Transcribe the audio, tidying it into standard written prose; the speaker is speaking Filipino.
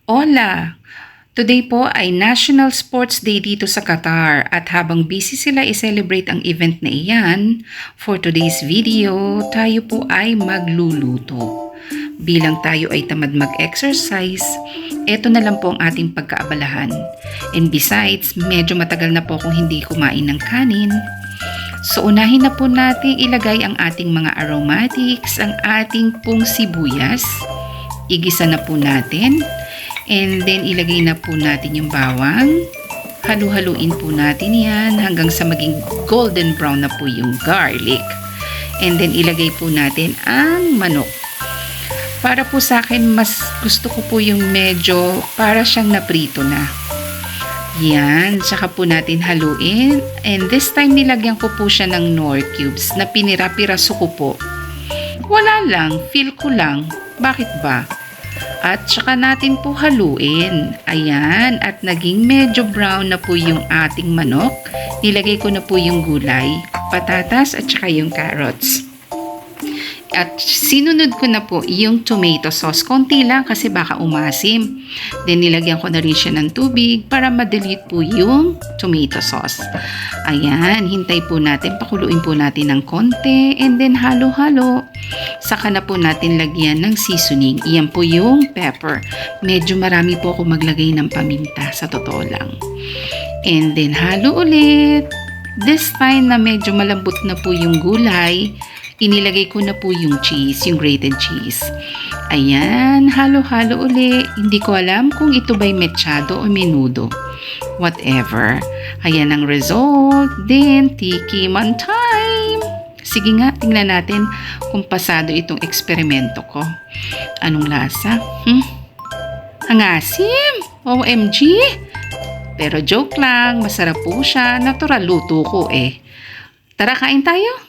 Hola! Today po ay National Sports Day dito sa Qatar at habang busy sila i-celebrate ang event na iyan, for today's video, tayo po ay magluluto. Bilang tayo ay tamad mag-exercise, eto na lang po ang ating pagkaabalahan. And besides, medyo matagal na po akong hindi kumain ng kanin. So unahin na po natin ilagay ang ating mga aromatics, ang ating pong sibuyas. Igisa na po natin. And then, ilagay na po natin yung bawang. Halu-haluin po natin yan hanggang sa maging golden brown na po yung garlic. And then, ilagay po natin ang manok. Para po sa akin, mas gusto ko po yung medyo para siyang naprito na. Yan. Tsaka po natin haluin. And this time, nilagyan ko po siya ng Knorr cubes na pinira-piraso ko po. Wala lang. Feel ko lang. Bakit ba? At saka natin po haluin. Ayan. At naging medyo brown na po yung ating manok. Nilagay ko na po yung gulay, patatas at saka yung carrots. At sinunod ko na po yung tomato sauce. Konti lang kasi baka umasim. Then nilagyan ko na rin siya ng tubig para ma-dilute po yung tomato sauce. Ayan. Hintay po natin. Pakuluin po natin ng konti. And then halo-halo. Saka na po natin lagyan ng seasoning. Iyan po yung pepper. Medyo marami po ako maglagay ng paminta. Sa totoo lang. And then halo ulit. This time na medyo malambot na po yung gulay, inilagay ko na po yung cheese, yung grated cheese. Ayan, halo-halo uli. Hindi ko alam kung ito ba'y mechado o menudo. Whatever. Ayan ang result. Then, tikiman time. Sige nga, tingnan natin kung pasado itong eksperimento ko. Anong lasa? Ang asim! OMG! Pero joke lang, masarap po siya. Natural luto ko eh. Tara, kain tayo!